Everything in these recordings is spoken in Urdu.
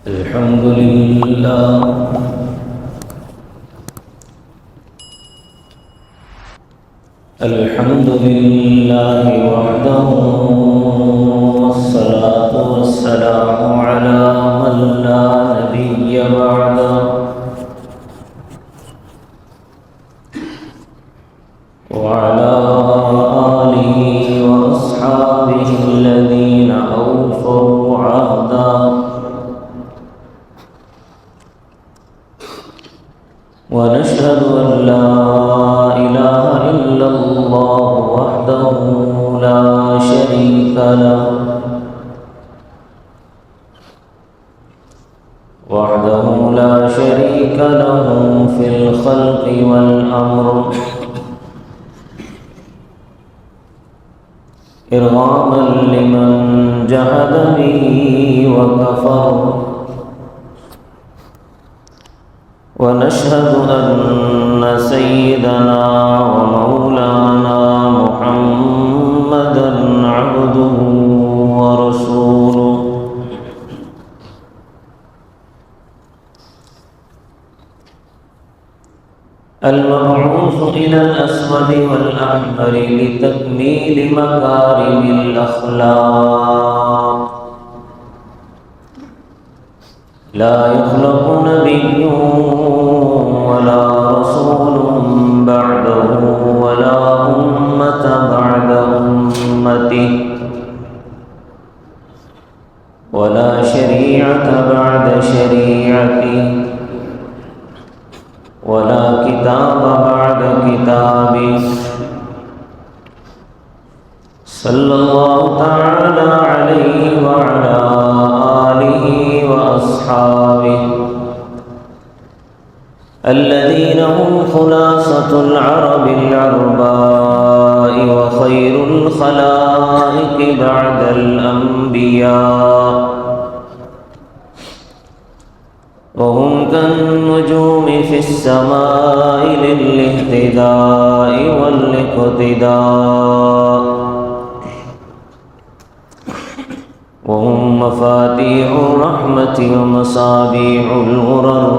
الحمد لله الحمد لله وحده، والصلاة والسلام على من لا نبي بعده، وعلى آله وأصحابه الذين أوفوا عهدا، ونشهد أن لا إله إلا الله وحده لا شريك له في الخلق والأمر، إرغاما لمن جحد به وكفر. ونشهد أن سيدنا ومولانا محمدًا عبده ورسوله، المبعوث إلى الأسود والأحمر لتكميل مكارم الأخلاق. لا يخلق نبي ولا رسول بعده، ولا أمة بعد أمته، ولا شريعة بعد شريعته، ولا كتاب بعد كتابه، صلى الله تعالى عليه وعلى آله وأصحابه الذين هم خلاصة العرب العرباء، وخير الخلائق بعد الأنبياء، وهم كالنجوم في السماء للاهتداء والاقتداء، وهم مفاتيح الرحمة ومصابيح الغرر.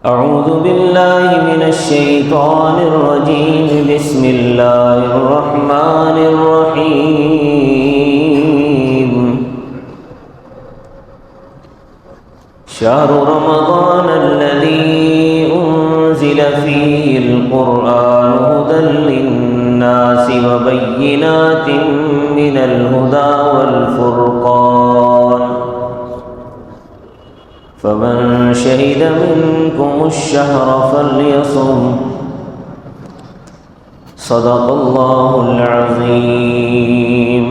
أعوذ بالله من الشيطان الرجيم. بسم الله الرحمن الرحيم. شهر رمضان الذي أنزل فيه القرآن هدى للناس وبينات من الهدى والفرقان، فمن شهد منكم الشهر فليصم. صدق الله العظيم.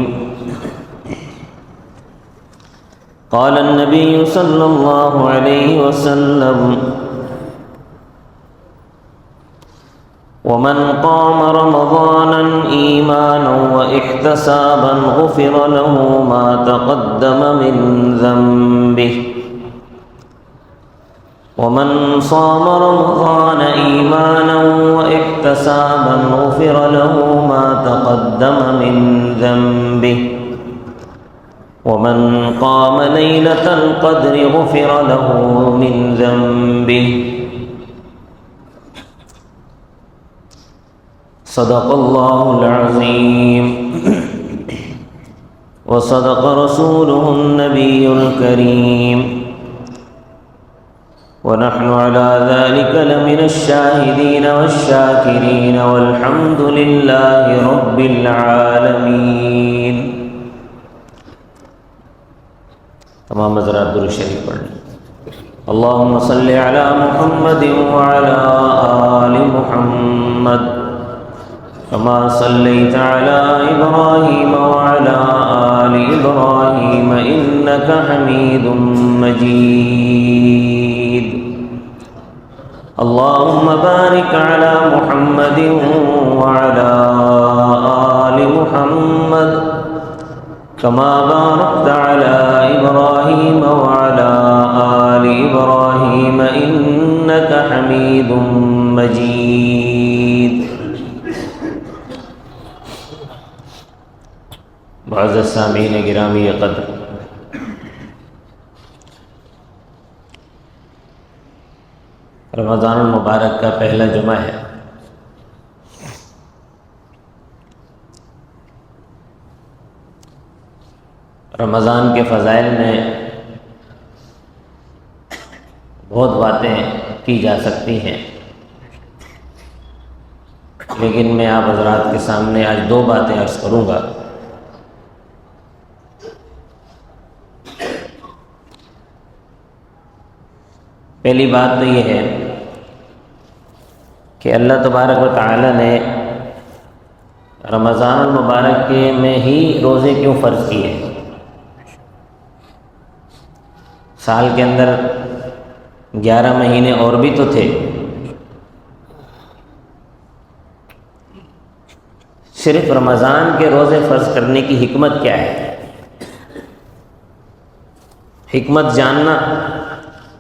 قال النبي صلى الله عليه وسلم: ومن قام رمضانا إيمانا واحتسابا غفر له ما تقدم من ذنبه، ومن صام رمضان إيمانا واحتسابا غفر له ما تقدم من ذنبه، ومن قام ليلة القدر غفر له من ذنبه. صدق الله العظيم، وصدق رسوله النبي الكريم، ونحن على ذلك لمن الشاهدين والشاكرين، والحمد لله رب العالمين. تمام حضرات درود شریف پڑھ لیں. اللهم صل على محمد وعلى آل محمد كما صليت على إبراهيم وعلى آل إبراهيم إنك حميد مجيد. اللهم بارك على محمد وعلى آل محمد كما باركت على إبراهيم وعلى آل إبراهيم إنك حميد مجيد. معزز سامعین گرامی قدر، رمضان المبارک کا پہلا جمعہ ہے۔ رمضان کے فضائل میں بہت باتیں کی جا سکتی ہیں، لیکن میں آپ حضرات کے سامنے آج دو باتیں عرض کروں گا۔ پہلی بات تو یہ ہے کہ اللہ تبارک و تعالی نے رمضان المبارک کے میں ہی روزے کیوں فرض کیے؟ سال کے اندر 11 مہینے اور بھی تو تھے، صرف رمضان کے روزے فرض کرنے کی حکمت کیا ہے؟ حکمت جاننا،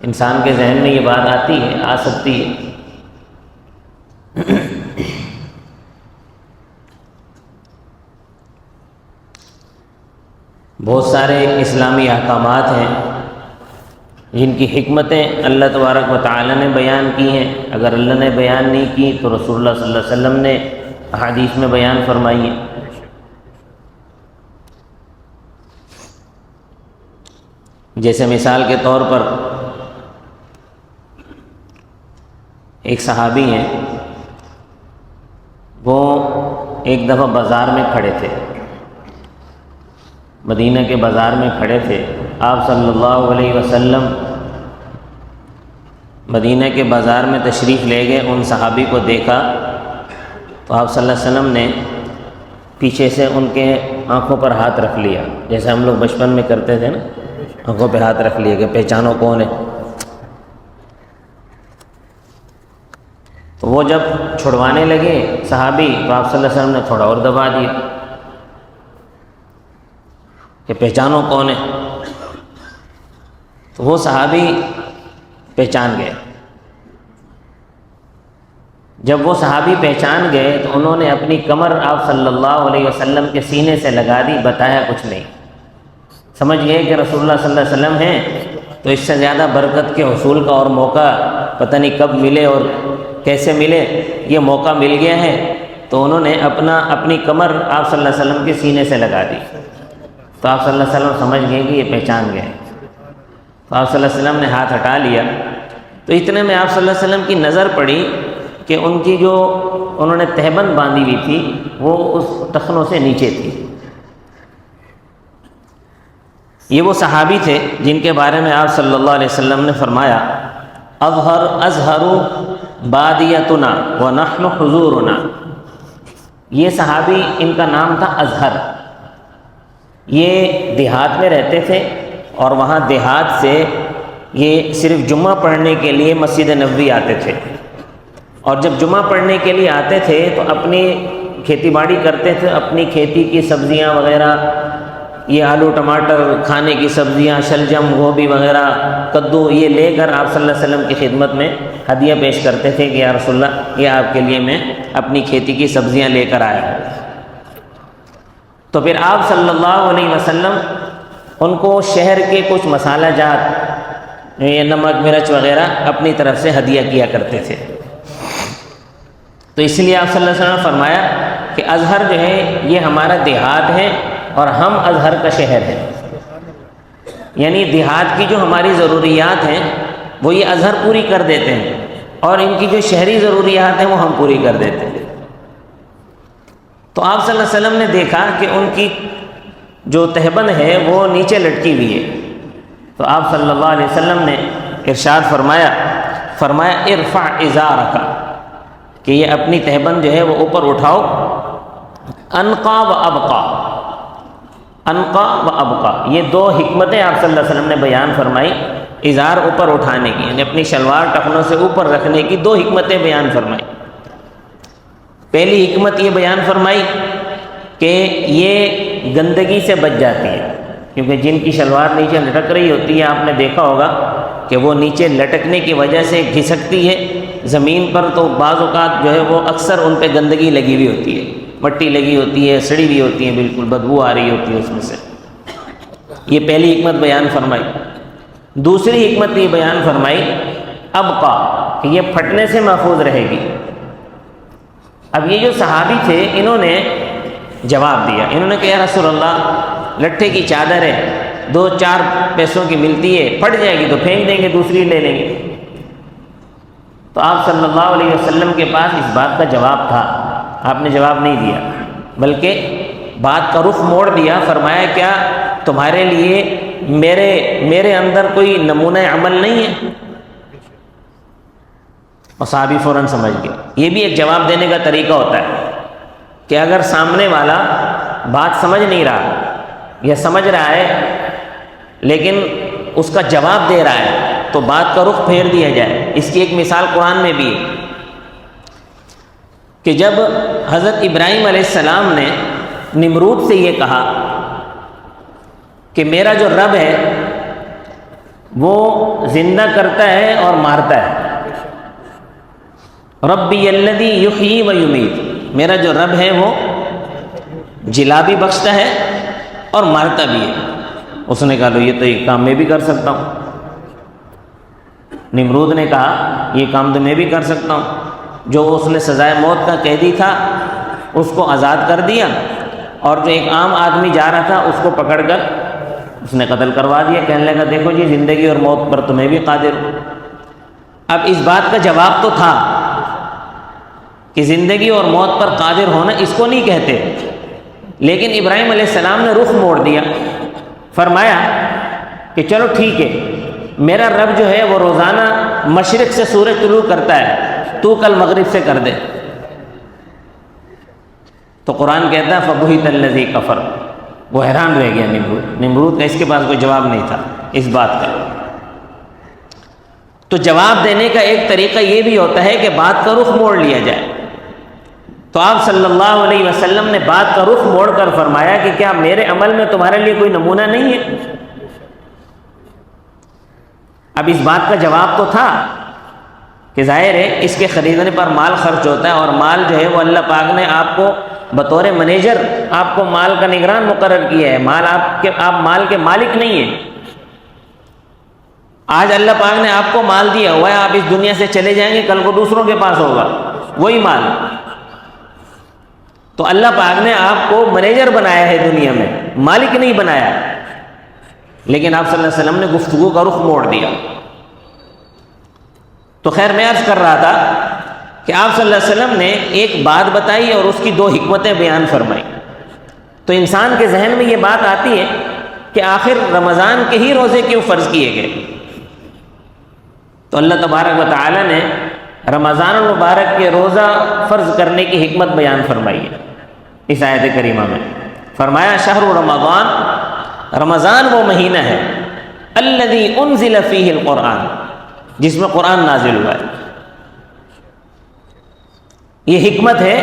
انسان کے ذہن میں یہ بات آتی ہے، آ سکتی ہے۔ بہت سارے اسلامی احکامات ہیں جن کی حکمتیں اللہ تبارک و تعالی نے بیان کی ہیں، اگر اللہ نے بیان نہیں کی تو رسول اللہ صلی اللہ علیہ وسلم نے احادیث میں بیان فرمائی ہیں۔ جیسے مثال کے طور پر ایک صحابی ہیں، وہ ایک دفعہ بازار میں کھڑے تھے، مدینہ کے بازار میں کھڑے تھے۔ آپ صلی اللہ علیہ وسلم مدینہ کے بازار میں تشریف لے گئے، ان صحابی کو دیکھا تو آپ صلی اللہ علیہ وسلم نے پیچھے سے ان کے آنکھوں پر ہاتھ رکھ لیا، جیسے ہم لوگ بچپن میں کرتے تھے نا، آنکھوں پہ ہاتھ رکھ لیا کہ پہچانو کون ہے۔ تو وہ جب چھڑوانے لگے صحابی تو آپ صلی اللہ علیہ وسلم نے تھوڑا اور دبا دیا کہ پہچانو کون ہے۔ تو وہ صحابی پہچان گئے۔ جب وہ صحابی پہچان گئے تو انہوں نے اپنی کمر آپ صلی اللہ علیہ وسلم کے سینے سے لگا دی، بتایا کچھ نہیں، سمجھ گئے کہ رسول اللہ صلی اللہ علیہ وسلم ہیں، تو اس سے زیادہ برکت کے حصول کا اور موقع پتہ نہیں کب ملے اور کیسے ملے، یہ موقع مل گیا ہے۔ تو انہوں نے اپنی کمر آپ صلی اللہ علیہ وسلم کے سینے سے لگا دی، تو آپ صلی اللہ علیہ وسلم سمجھ گئے کہ یہ پہچان گئے، تو آپ صلی اللہ علیہ وسلم نے ہاتھ ہٹا لیا۔ تو اتنے میں آپ صلی اللہ علیہ وسلم کی نظر پڑی کہ ان کی جو انہوں نے تہبند باندھی ہوئی تھی وہ اس ٹخنوں سے نیچے تھی۔ یہ وہ صحابی تھے جن کے بارے میں آپ صلی اللہ علیہ وسلم نے فرمایا، ازہر بادیتنا ونحن حضورنا۔ یہ صحابی، ان کا نام تھا اظہر، یہ دیہات میں رہتے تھے اور وہاں دیہات سے یہ صرف جمعہ پڑھنے کے لیے مسجد نبوی آتے تھے، اور جب جمعہ پڑھنے کے لیے آتے تھے تو اپنی کھیتی باڑی کرتے تھے، اپنی کھیتی کی سبزیاں وغیرہ، یہ آلو ٹماٹر کھانے کی سبزیاں، شلجم گوبھی وغیرہ، کدو، یہ لے کر آپ صلی اللہ علیہ وسلم کی خدمت میں ہدیہ پیش کرتے تھے کہ یا رسول اللہ، یہ آپ کے لیے میں اپنی کھیتی کی سبزیاں لے کر آیا ہوں۔ تو پھر آپ صلی اللہ علیہ وسلم ان کو شہر کے کچھ مسالہ جات، یہ نمک مرچ وغیرہ اپنی طرف سے ہدیہ کیا کرتے تھے۔ تو اس لیے آپ صلی اللہ علیہ وسلم نے فرمایا کہ اظہر جو ہے یہ ہمارا دیہات ہے اور ہم اظہر کا شہر ہے، یعنی دیہات کی جو ہماری ضروریات ہیں وہ یہ اظہر پوری کر دیتے ہیں، اور ان کی جو شہری ضروریات ہیں وہ ہم پوری کر دیتے ہیں۔ تو آپ صلی اللہ علیہ وسلم نے دیکھا کہ ان کی جو تہبند ہے وہ نیچے لٹکی ہوئی ہے، تو آپ صلی اللہ علیہ وسلم نے ارشاد فرمایا ارفع ازارک، کہ یہ اپنی تہبند جو ہے وہ اوپر اٹھاؤ، انقا و ابقا، انقا و ابقا، یہ دو حکمتیں آپ صلی اللہ علیہ وسلم نے بیان فرمائی، ازار اوپر اٹھانے کی، یعنی اپنی شلوار ٹخنوں سے اوپر رکھنے کی دو حکمتیں بیان فرمائی۔ پہلی حکمت یہ بیان فرمائی کہ یہ گندگی سے بچ جاتی ہے، کیونکہ جن کی شلوار نیچے لٹک رہی ہوتی ہے آپ نے دیکھا ہوگا کہ وہ نیچے لٹکنے کی وجہ سے گھسکتی ہے زمین پر، تو بعض اوقات جو ہے وہ اکثر ان پہ گندگی لگی ہوئی ہوتی ہے، مٹی لگی ہوتی ہے، سڑی ہوئی ہوتی ہیں، بالکل بدبو آ رہی ہوتی ہے اس میں سے۔ یہ پہلی حکمت بیان فرمائی۔ دوسری حکمت یہ بیان فرمائی ابقا، کہ یہ پھٹنے سے محفوظ رہے گی۔ اب یہ جو صحابی تھے انہوں نے جواب دیا، انہوں نے کہا یا رسول اللہ لٹھے کی چادر ہے، 2-4 پیسوں کی ملتی ہے، پھٹ جائے گی تو پھینک دیں گے، دوسری لے لیں گے۔ تو آپ صلی اللہ علیہ وسلم کے پاس اس بات کا جواب تھا، آپ نے جواب نہیں دیا بلکہ بات کا رخ موڑ دیا۔ فرمایا کیا تمہارے لیے میرے اندر کوئی نمونہ عمل نہیں ہے؟ اور صحابی فوراً سمجھ گیا۔ یہ بھی ایک جواب دینے کا طریقہ ہوتا ہے کہ اگر سامنے والا بات سمجھ نہیں رہا یا سمجھ رہا ہے لیکن اس کا جواب دے رہا ہے تو بات کا رخ پھیر دیا جائے۔ اس کی ایک مثال قرآن میں بھی ہے کہ جب حضرت ابراہیم علیہ السلام نے نمرود سے یہ کہا کہ میرا جو رب ہے وہ زندہ کرتا ہے اور مارتا ہے، ربی الذی یحیی و یمیت، میرا جو رب ہے وہ جلا بھی بخشتا ہے اور مارتا بھی ہے۔ اس نے کہا یہ تو ایک کام میں بھی کر سکتا ہوں۔ نمرود نے کہا یہ کام تو میں بھی کر سکتا ہوں۔ جو اس نے سزائے موت کا قیدی تھا اس کو آزاد کر دیا، اور جو ایک عام آدمی جا رہا تھا اس کو پکڑ کر اس نے قتل کروا دیا۔ کہنے لگا دیکھو جی زندگی اور موت پر تو میں بھی قادر ہوں۔ اب اس بات کا جواب تو تھا کہ زندگی اور موت پر قادر ہونا اس کو نہیں کہتے، لیکن ابراہیم علیہ السلام نے رخ موڑ دیا۔ فرمایا کہ چلو ٹھیک ہے، میرا رب جو ہے وہ روزانہ مشرق سے سورج طلوع کرتا ہے، تو کل مغرب سے کر دے۔ تو قرآن کہتا ہے فَبُہِتَ الَّذِي كَفَرَ، وہ حیران رہ گیا نمرود کا، اس کے پاس کوئی جواب نہیں تھا اس بات کا۔ تو جواب دینے کا ایک طریقہ یہ بھی ہوتا ہے کہ بات کا رخ موڑ لیا جائے۔ تو آپ صلی اللہ علیہ وسلم نے بات کا رخ موڑ کر فرمایا کہ کیا میرے عمل میں تمہارے لیے کوئی نمونہ نہیں ہے؟ اب اس بات کا جواب تو تھا کہ ظاہر ہے اس کے خریدنے پر مال خرچ ہوتا ہے، اور مال جو ہے وہ اللہ پاک نے آپ کو بطور منیجر آپ کو مال کا نگران مقرر کیا ہے۔ آپ مال کے مالک نہیں ہیں۔ آج اللہ پاک نے آپ کو مال دیا ہوا ہے، آپ اس دنیا سے چلے جائیں گے، کل کو دوسروں کے پاس ہوگا وہی مال۔ تو اللہ پاک نے آپ کو منیجر بنایا ہے دنیا میں، مالک نہیں بنایا۔ لیکن آپ صلی اللہ علیہ وسلم نے گفتگو کا رخ موڑ دیا۔ تو خیر میں عرض کر رہا تھا کہ آپ صلی اللہ علیہ وسلم نے ایک بات بتائی اور اس کی 2 حکمتیں بیان فرمائی۔ تو انسان کے ذہن میں یہ بات آتی ہے کہ آخر رمضان کے ہی روزے کیوں فرض کیے گئے؟ تو اللہ تبارک و تعالی نے رمضان المبارک کے روزہ فرض کرنے کی حکمت بیان فرمائی ہے اس آیت کریمہ میں۔ فرمایا شہر رمضان، رمضان وہ مہینہ ہے الذی انزل فیہ القرآن، جس میں قرآن نازل ہوا ہے۔ یہ حکمت ہے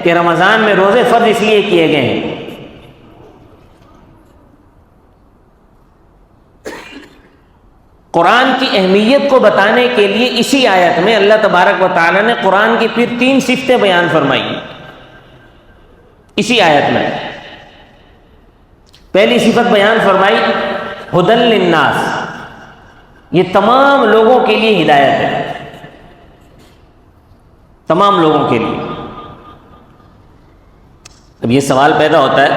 کہ رمضان میں روزے فرض اس لیے کیے گئے ہیں۔ قرآن کی اہمیت کو بتانے کے لیے اسی آیت میں اللہ تبارک و تعالی نے قرآن کی پھر 3 صفتیں بیان فرمائی اسی آیت میں۔ پہلی صفت بیان فرمائی ہدی للناس، یہ تمام لوگوں کے لیے ہدایت ہے، تمام لوگوں کے لیے۔ اب یہ سوال پیدا ہوتا ہے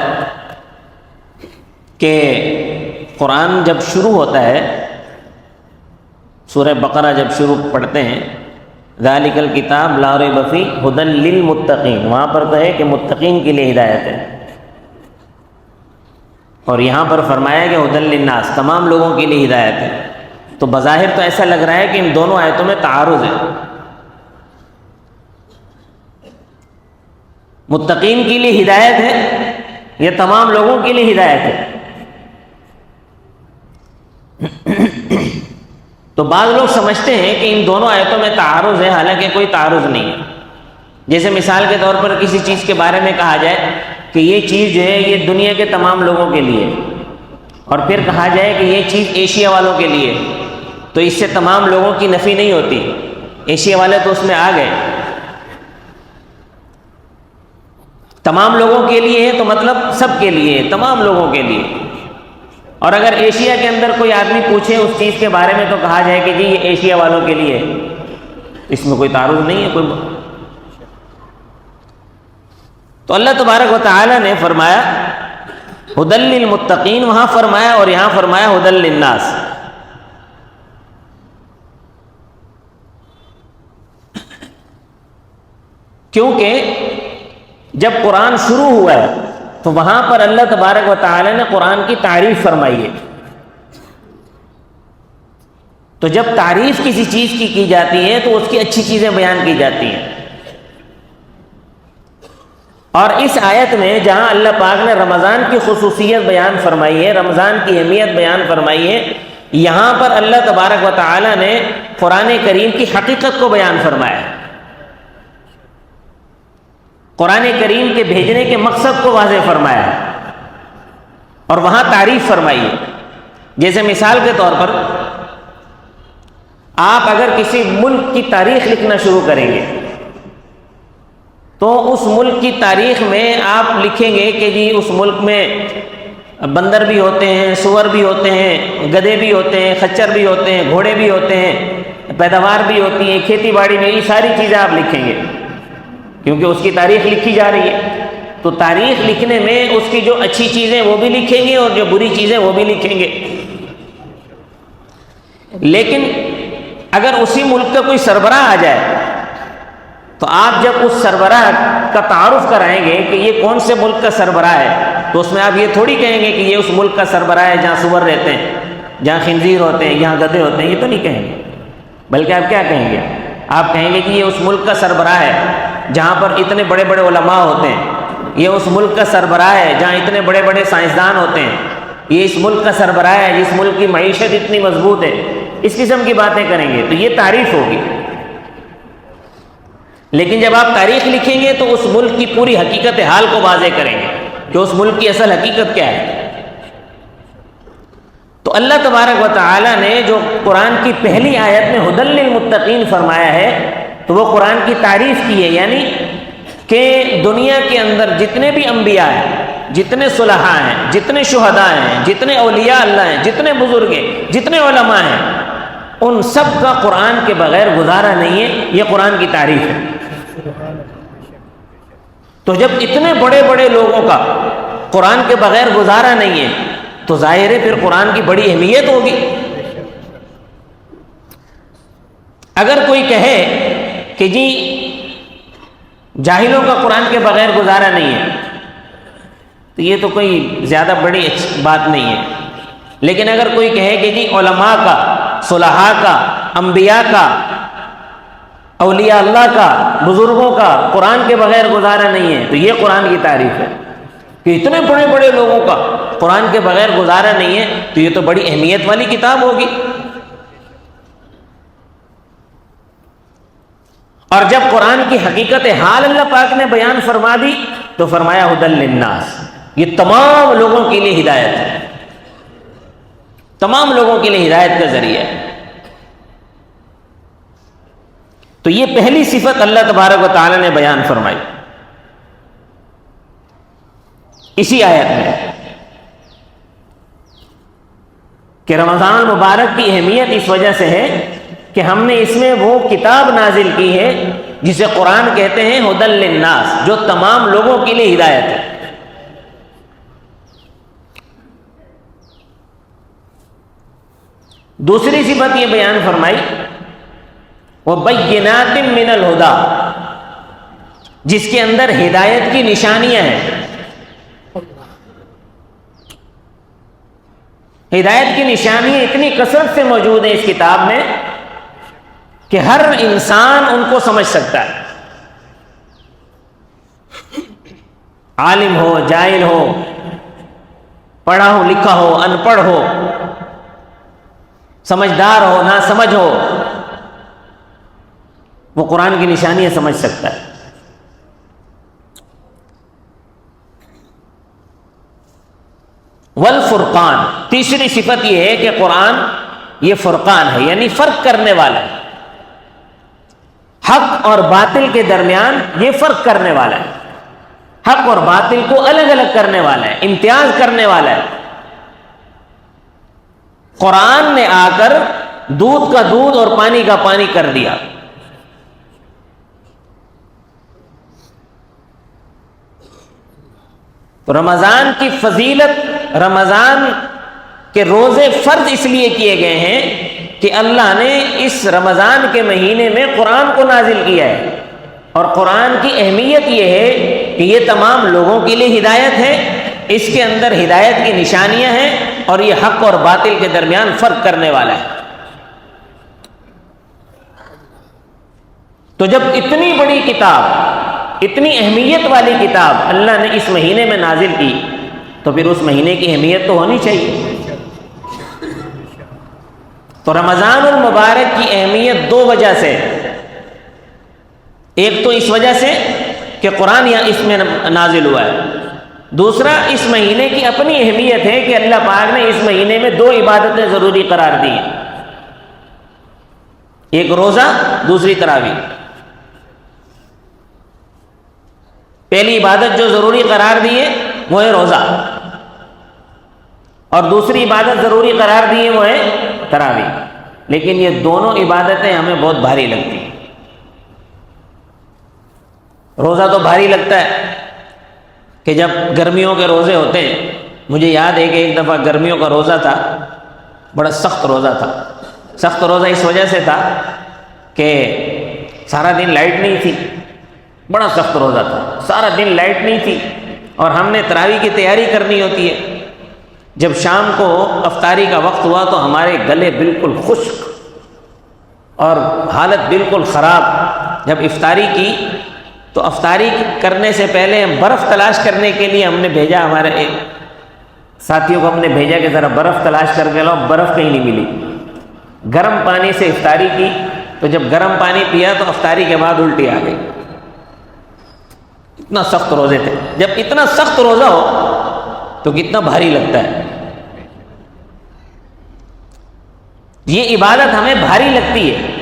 کہ قرآن جب شروع ہوتا ہے، سورہ بقرہ جب شروع پڑھتے ہیں ذالک الکتاب لا ریب فیہ ھدی للمتقین، وہاں پر تو ہے کہ متقین کے لیے ہدایت ہے، اور یہاں پر فرمایا کہ ھدی للناس، تمام لوگوں کے لیے ہدایت ہے۔ تو بظاہر تو ایسا لگ رہا ہے کہ ان دونوں آیتوں میں تعارض ہے۔ متقین کے لیے ہدایت ہے یا تمام لوگوں کے لیے ہدایت ہے؟ تو بعض لوگ سمجھتے ہیں کہ ان دونوں آیتوں میں تعارض ہے، حالانکہ کوئی تعارض نہیں ہے۔ جیسے مثال کے طور پر کسی چیز کے بارے میں کہا جائے کہ یہ چیز جو ہے یہ دنیا کے تمام لوگوں کے لیے، اور پھر کہا جائے کہ یہ چیز ایشیا والوں کے لیے، تو اس سے تمام لوگوں کی نفی نہیں ہوتی، ایشیا والے تو اس میں آ گئے۔ تمام لوگوں کے لیے ہے تو مطلب سب کے لیے، تمام لوگوں کے لیے۔ اور اگر ایشیا کے اندر کوئی آدمی پوچھے اس چیز کے بارے میں تو کہا جائے کہ جی یہ ایشیا والوں کے لیے ہے، اس میں کوئی تعارض نہیں ہے کوئی۔ تو اللہ تبارک و تعالی نے فرمایا ھدی للمتقین، وہاں فرمایا اور یہاں فرمایا ھدی للناس۔ کیونکہ جب قرآن شروع ہوا ہے تو وہاں پر اللہ تبارک و تعالی نے قرآن کی تعریف فرمائی ہے۔ تو جب تعریف کسی چیز کی جاتی ہے تو اس کی اچھی چیزیں بیان کی جاتی ہیں۔ اور اس آیت میں جہاں اللہ پاک نے رمضان کی خصوصیت بیان فرمائی ہے، رمضان کی اہمیت بیان فرمائی ہے، یہاں پر اللہ تبارک و تعالی نے قرآن کریم کی حقیقت کو بیان فرمایا ہے، قرآن کریم کے بھیجنے کے مقصد کو واضح فرمایا ہے، اور وہاں تعریف فرمائی ہے۔ جیسے مثال کے طور پر آپ اگر کسی ملک کی تاریخ لکھنا شروع کریں گے تو اس ملک کی تاریخ میں آپ لکھیں گے کہ جی اس ملک میں بندر بھی ہوتے ہیں، سور بھی ہوتے ہیں، گدھے بھی ہوتے ہیں، خچر بھی ہوتے ہیں، گھوڑے بھی ہوتے ہیں، پیداوار بھی ہوتی ہے، کھیتی باڑی میں، یہ ساری چیزیں آپ لکھیں گے کیونکہ اس کی تاریخ لکھی جا رہی ہے۔ تو تاریخ لکھنے میں اس کی جو اچھی چیزیں وہ بھی لکھیں گے اور جو بری چیزیں وہ بھی لکھیں گے۔ لیکن اگر اسی ملک کا کوئی سربراہ آ جائے تو آپ جب اس سربراہ کا تعارف کرائیں گے کہ یہ کون سے ملک کا سربراہ ہے تو اس میں آپ یہ تھوڑی کہیں گے کہ یہ اس ملک کا سربراہ ہے جہاں سور رہتے ہیں، جہاں خنزیر ہوتے ہیں، جہاں گدھے ہوتے ہیں، یہ تو نہیں کہیں گے۔ بلکہ آپ کیا کہیں گے؟ آپ کہیں گے کہ یہ اس ملک کا سربراہ ہے جہاں پر اتنے بڑے بڑے علماء ہوتے ہیں، یہ اس ملک کا سربراہ ہے جہاں اتنے بڑے بڑے سائنسدان ہوتے ہیں، یہ اس ملک کا سربراہ ہے جس ملک کی معیشت اتنی مضبوط ہے۔ اس قسم کی باتیں کریں گے تو یہ تعریف ہوگی۔ لیکن جب آپ تاریخ لکھیں گے تو اس ملک کی پوری حقیقت حال کو واضح کریں گے کہ اس ملک کی اصل حقیقت کیا ہے۔ تو اللہ تبارک و تعالی نے جو قرآن کی پہلی آیت میں ھدی للمتقین فرمایا ہے تو وہ قرآن کی تعریف کی ہے، یعنی کہ دنیا کے اندر جتنے بھی انبیاء ہیں، جتنے صلحاء ہیں، جتنے شہداء ہیں، جتنے اولیاء اللہ ہیں، جتنے بزرگ ہیں، جتنے علماء ہیں، ان سب کا قرآن کے بغیر گزارا نہیں ہے۔ یہ قرآن کی تعریف ہے۔ تو جب اتنے بڑے بڑے لوگوں کا قرآن کے بغیر گزارا نہیں ہے تو ظاہر ہے پھر قرآن کی بڑی اہمیت ہوگی۔ اگر کوئی کہے کہ جی جاہلوں کا قرآن کے بغیر گزارا نہیں ہے تو یہ تو کوئی زیادہ بڑی بات نہیں ہے۔ لیکن اگر کوئی کہے کہ جی علماء کا، صلحاء کا، انبیاء کا، اولیاء اللہ کا، بزرگوں کا قرآن کے بغیر گزارا نہیں ہے تو یہ قرآن کی تعریف ہے کہ اتنے بڑے بڑے لوگوں کا قرآن کے بغیر گزارا نہیں ہے تو یہ تو بڑی اہمیت والی کتاب ہوگی۔ اور جب قرآن کی حقیقت حال اللہ پاک نے بیان فرما دی تو فرمایا ھدی للناس، یہ تمام لوگوں کے لیے ہدایت ہے، تمام لوگوں کے لیے ہدایت کا ذریعہ ہے۔ تو یہ پہلی صفت اللہ تبارک و تعالی نے بیان فرمائی اسی آیت میں کہ رمضان المبارک کی اہمیت اس وجہ سے ہے کہ ہم نے اس میں وہ کتاب نازل کی ہے جسے قرآن کہتے ہیں ھدی للناس، جو تمام لوگوں کے لیے ہدایت ہے۔ دوسری صفت یہ بیان فرمائی وَبَيِّنَاتٍ مِّنَ الْهُدَىٰ، جس کے اندر ہدایت کی نشانیاں ہیں۔ ہدایت کی نشانیاں اتنی کثرت سے موجود ہیں اس کتاب میں کہ ہر انسان ان کو سمجھ سکتا ہے، عالم ہو، جاہل ہو، پڑھا ہو لکھا ہو، ان پڑھ ہو، سمجھدار ہو، نہ سمجھ ہو، وہ قرآن کی نشانیاں سمجھ سکتا ہے۔ والفرقان، تیسری صفت یہ ہے کہ قرآن یہ فرقان ہے، یعنی فرق کرنے والا ہے، حق اور باطل کے درمیان یہ فرق کرنے والا ہے۔ حق اور باطل کو الگ الگ کرنے والا ہے، امتیاز کرنے والا ہے۔ قرآن نے آ کر دودھ کا دودھ اور پانی کا پانی کر دیا۔ تو رمضان کی فضیلت، رمضان کے روزے فرض اس لیے کیے گئے ہیں کہ اللہ نے اس رمضان کے مہینے میں قرآن کو نازل کیا ہے، اور قرآن کی اہمیت یہ ہے کہ یہ تمام لوگوں کے لیے ہدایت ہے، اس کے اندر ہدایت کی نشانیاں ہیں، اور یہ حق اور باطل کے درمیان فرق کرنے والا ہے۔ تو جب اتنی بڑی کتاب، اتنی اہمیت والی کتاب اللہ نے اس مہینے میں نازل کی، تو پھر اس مہینے کی اہمیت تو ہونی چاہیے۔ تو رمضان المبارک کی اہمیت دو وجہ سے، ایک تو اس وجہ سے کہ قرآن یہاں اس میں نازل ہوا ہے، دوسرا اس مہینے کی اپنی اہمیت ہے کہ اللہ پاک نے اس مہینے میں دو عبادتیں ضروری قرار دی ہیں، ایک روزہ، دوسری تراویح۔ پہلی عبادت جو ضروری قرار دی ہے وہ ہے روزہ، اور دوسری عبادت ضروری قرار دی ہے وہ ہے تراویح۔ لیکن یہ دونوں عبادتیں ہمیں بہت بھاری لگتی ہیں۔ روزہ تو بھاری لگتا ہے کہ جب گرمیوں کے روزے ہوتے ہیں، مجھے یاد ہے کہ ایک دفعہ گرمیوں کا روزہ تھا، بڑا سخت روزہ تھا۔ سخت روزہ اس وجہ سے تھا کہ سارا دن لائٹ نہیں تھی، بڑا سخت روزہ تھا، سارا دن لائٹ نہیں تھی، اور ہم نے تراویح کی تیاری کرنی ہوتی ہے۔ جب شام کو افطاری کا وقت ہوا تو ہمارے گلے بالکل خشک اور حالت بالکل خراب۔ جب افطاری کی تو افطاری کرنے سے پہلے ہم برف تلاش کرنے کے لیے ہم نے بھیجا، ہمارے ایک ساتھیوں کو ہم نے بھیجا کہ ذرا برف تلاش کر کے لاؤ، برف کہیں نہیں ملی۔ گرم پانی سے افطاری کی، تو جب گرم پانی پیا تو افطاری کے بعد الٹی آ گئی، اتنا سخت روزے تھے۔ جب اتنا سخت روزہ ہو تو کتنا بھاری لگتا ہے۔ یہ عبادت ہمیں بھاری لگتی ہے،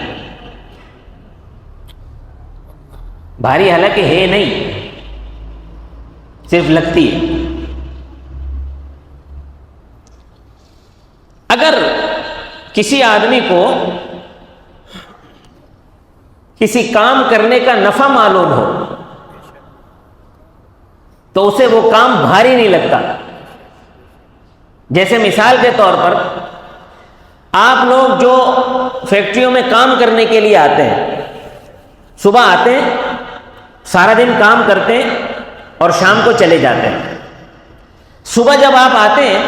بھاری حالانکہ ہے نہیں، صرف لگتی ہے۔ اگر کسی آدمی کو کسی کام کرنے کا نفع معلوم ہو تو اسے وہ کام بھاری نہیں لگتا۔ جیسے مثال کے طور پر آپ لوگ جو فیکٹریوں میں کام کرنے کے لیے آتے ہیں، صبح آتے ہیں، سارا دن کام کرتے ہیں اور شام کو چلے جاتے ہیں۔ صبح جب آپ آتے ہیں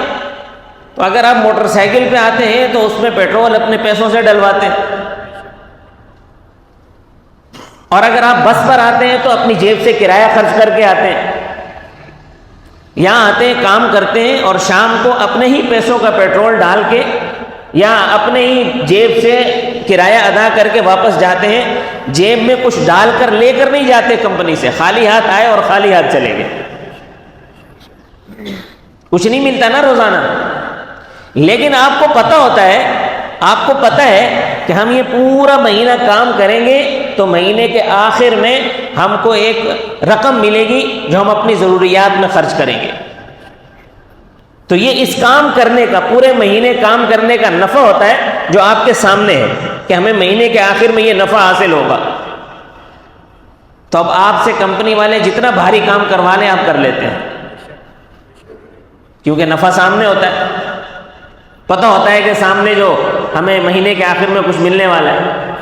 تو اگر آپ موٹر سائیکل پہ آتے ہیں تو اس میں پیٹرول اپنے پیسوں سے ڈلواتے ہیں، اور اگر آپ بس پر آتے ہیں تو اپنی جیب سے کرایہ خرچ کر کے آتے ہیں۔ یہاں آتے ہیں، کام کرتے ہیں، اور شام کو اپنے ہی پیسوں کا پیٹرول ڈال کے یا اپنے ہی جیب سے کرایہ ادا کر کے واپس جاتے ہیں۔ جیب میں کچھ ڈال کر لے کر نہیں جاتے کمپنی سے، خالی ہاتھ آئے اور خالی ہاتھ چلے گئے، کچھ نہیں ملتا نا روزانہ۔ لیکن آپ کو پتہ ہوتا ہے، آپ کو پتہ ہے کہ ہم یہ پورا مہینہ کام کریں گے تو مہینے کے آخر میں ہم کو ایک رقم ملے گی جو ہم اپنی ضروریات میں خرچ کریں گے۔ تو یہ اس کام کرنے کا، پورے مہینے کام کرنے کا نفع ہوتا ہے جو آپ کے سامنے ہے کہ ہمیں مہینے کے آخر میں یہ نفع حاصل ہوگا۔ تو اب آپ سے کمپنی والے جتنا بھاری کام کروا لیں آپ کر لیتے ہیں، کیونکہ نفع سامنے ہوتا ہے، پتہ ہوتا ہے کہ سامنے جو ہمیں مہینے کے آخر میں کچھ ملنے والا ہے۔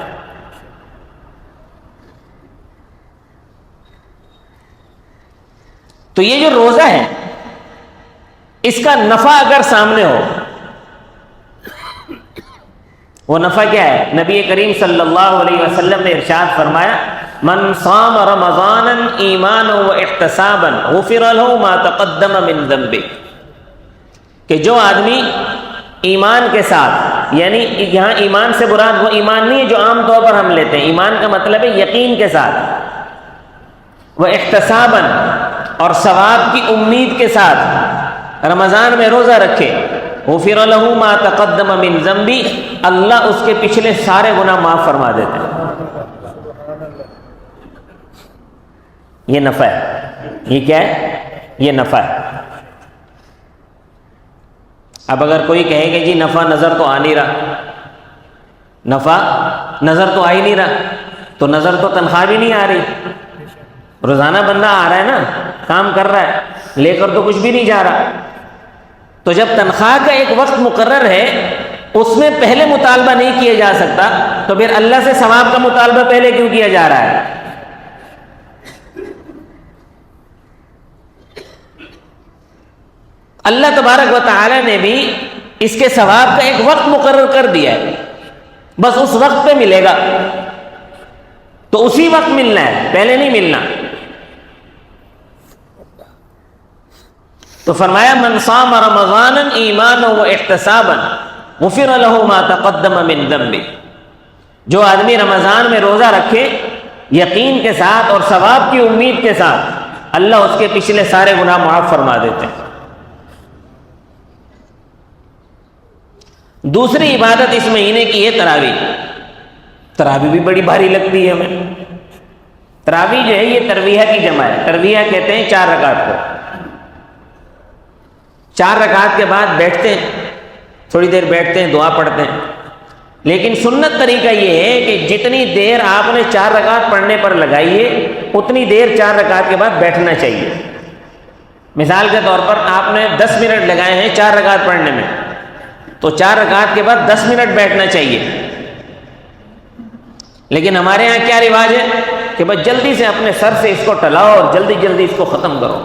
تو یہ جو روزہ ہے اس کا نفع اگر سامنے ہو، وہ نفع کیا ہے؟ نبی کریم صلی اللہ علیہ وسلم نے ارشاد فرمایا، من صام رمضانا ایمانا واحتسابا غفر له ما تقدم من ذنبه، کہ جو آدمی ایمان کے ساتھ، یعنی یہاں ایمان سے مراد وہ ایمان نہیں ہے جو عام طور پر ہم لیتے ہیں، ایمان کا مطلب ہے یقین کے ساتھ، وہ احتسابا، اور ثواب کی امید کے ساتھ رمضان میں روزہ رکھے، غفر له ما تقدم من ذنبی، اللہ اس کے پچھلے سارے گناہ معاف فرما دیتے ہیں۔ یہ نفع ہے۔ یہ کیا ہے؟ یہ نفع ہے۔ اب اگر کوئی کہے کہ جی نفع نظر تو آ نہیں رہا، نفع نظر تو آ ہی نہیں رہا، تو نظر تو تنخواہ بھی نہیں آ رہی، روزانہ بندہ آ رہا ہے نا، کام کر رہا ہے، لے کر تو کچھ بھی نہیں جا رہا، تو جب تنخواہ کا ایک وقت مقرر ہے اس میں پہلے مطالبہ نہیں کیا جا سکتا، تو پھر اللہ سے ثواب کا مطالبہ پہلے کیوں کیا جا رہا ہے؟ اللہ تبارک و تعالی نے بھی اس کے ثواب کا ایک وقت مقرر کر دیا ہے، بس اس وقت پہ ملے گا، تو اسی وقت ملنا ہے، پہلے نہیں ملنا۔ تو فرمایا من صام رمضانا ایمانا و احتسابا غفر له ما تقدم من ذنبه، جو آدمی رمضان میں روزہ رکھے یقین کے ساتھ اور ثواب کی امید کے ساتھ، اللہ اس کے پچھلے سارے گناہ معاف فرما دیتے ہیں۔ دوسری عبادت اس مہینے کی ہے تراویح۔ تراویح بھی بڑی بھاری لگتی ہے ہمیں۔ تراویح جو ہے یہ ترویہ کی جمع ہے، ترویہ کہتے ہیں 4 رکعت کو۔ 4 رکعت کے بعد بیٹھتے ہیں، تھوڑی دیر بیٹھتے ہیں، دعا پڑھتے ہیں، لیکن سنت طریقہ یہ ہے کہ جتنی دیر آپ نے 4 رکعت پڑھنے پر لگائی ہے اتنی دیر 4 رکعت کے بعد بیٹھنا چاہیے۔ مثال کے طور پر آپ نے 10 منٹ لگائے ہیں 4 رکعت پڑھنے میں، تو 4 رکعت کے بعد 10 منٹ بیٹھنا چاہیے۔ لیکن ہمارے ہاں کیا رواج ہے کہ بس جلدی سے اپنے سر سے اس کو ٹلاؤ اور جلدی جلدی اس کو ختم کرو،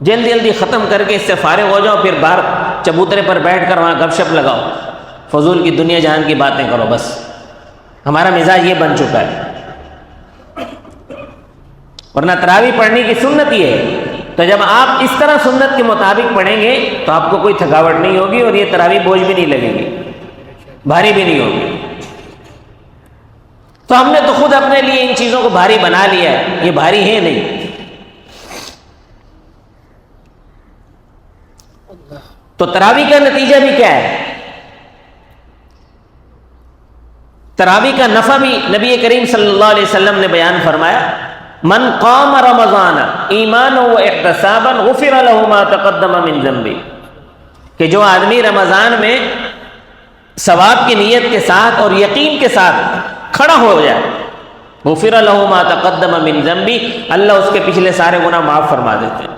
جلدی جلدی ختم کر کے اس سے فارغ ہو جاؤ، پھر باہر چبوترے پر بیٹھ کر وہاں گپ شپ لگاؤ، فضول کی دنیا جہان کی باتیں کرو۔ بس ہمارا مزاج یہ بن چکا ہے، ورنہ تراویح پڑھنے کی سنت یہ ہے۔ تو جب آپ اس طرح سنت کے مطابق پڑھیں گے تو آپ کو کوئی تھکاوٹ نہیں ہوگی اور یہ تراویح بوجھ بھی نہیں لگے گی، بھاری بھی نہیں ہوگی۔ تو ہم نے تو خود اپنے لیے ان چیزوں کو بھاری بنا لیا ہے، یہ بھاری ہے نہیں۔ تو تراویح کا نتیجہ بھی کیا ہے؟ تراویح کا نفع بھی نبی کریم صلی اللہ علیہ وسلم نے بیان فرمایا، من قام رمضان ایمانا و احتسابا غفر له ما تقدم من ذنبه، کہ جو آدمی رمضان میں ثواب کی نیت کے ساتھ اور یقین کے ساتھ کھڑا ہو جائے، غفر له ما تقدم من ذنبه، اللہ اس کے پچھلے سارے گناہ معاف فرما دیتے ہیں۔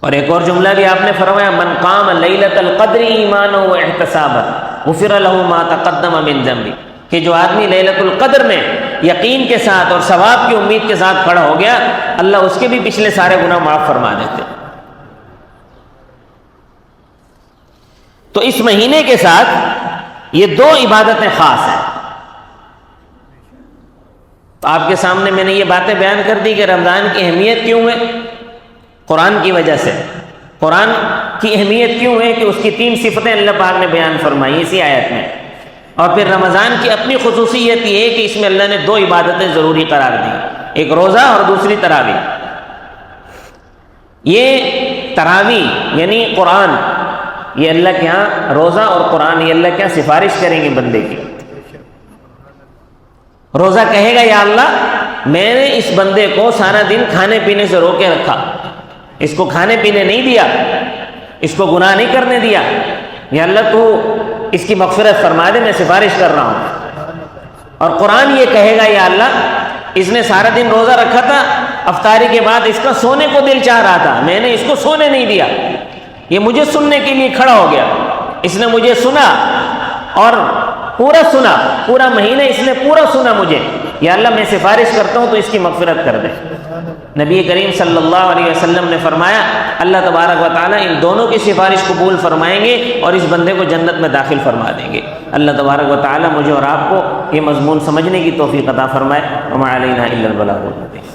اور ایک اور جملہ بھی آپ نے فرمایا، من قام لیلۃ القدر ایمانا و احتسابا غفر له ما تقدم من ذنبه، کہ جو آدمی لیلۃ القدر میں یقین کے ساتھ اور ثواب کی امید کے ساتھ کھڑا ہو گیا، اللہ اس کے بھی پچھلے سارے گناہ معاف فرما دیتے۔ تو اس مہینے کے ساتھ یہ 2 عبادتیں خاص ہیں۔ تو آپ کے سامنے میں نے یہ باتیں بیان کر دی کہ رمضان کی اہمیت کیوں ہے، قرآن کی وجہ سے۔ قرآن کی اہمیت کیوں ہے کہ اس کی 3 صفتیں اللہ پاک نے بیان فرمائی اسی آیت میں، اور پھر رمضان کی اپنی خصوصیت یہ ہے کہ اس میں اللہ نے 2 عبادتیں ضروری قرار دی، ایک روزہ اور دوسری تراویح۔ یہ تراویح یعنی قرآن، یہ اللہ کے ہاں روزہ اور قرآن یہ اللہ کے ہاں سفارش کریں گے بندے کی۔ روزہ کہے گا یا اللہ میں نے اس بندے کو سارا دن کھانے پینے سے روکے رکھا، اس کو کھانے پینے نہیں دیا، اس کو گناہ نہیں کرنے دیا، یا اللہ تو اس کی مغفرت فرما دے، میں سفارش کر رہا ہوں۔ اور قرآن یہ کہے گا یا اللہ اس نے سارا دن روزہ رکھا تھا، افطاری کے بعد اس کا سونے کو دل چاہ رہا تھا، میں نے اس کو سونے نہیں دیا، یہ مجھے سننے کے لیے کھڑا ہو گیا، اس نے مجھے سنا اور پورا سنا، پورا مہینہ اس نے پورا سنا مجھے، یا اللہ میں سفارش کرتا ہوں تو اس کی مغفرت کر دے۔ نبی کریم صلی اللہ علیہ وسلم نے فرمایا اللہ تبارک و تعالیٰ ان دونوں کی سفارش قبول فرمائیں گے اور اس بندے کو جنت میں داخل فرما دیں گے۔ اللہ تبارک و تعالیٰ مجھے اور آپ کو یہ مضمون سمجھنے کی توفیق عطا فرمائے۔ وما علینا الا البلاغ المبین۔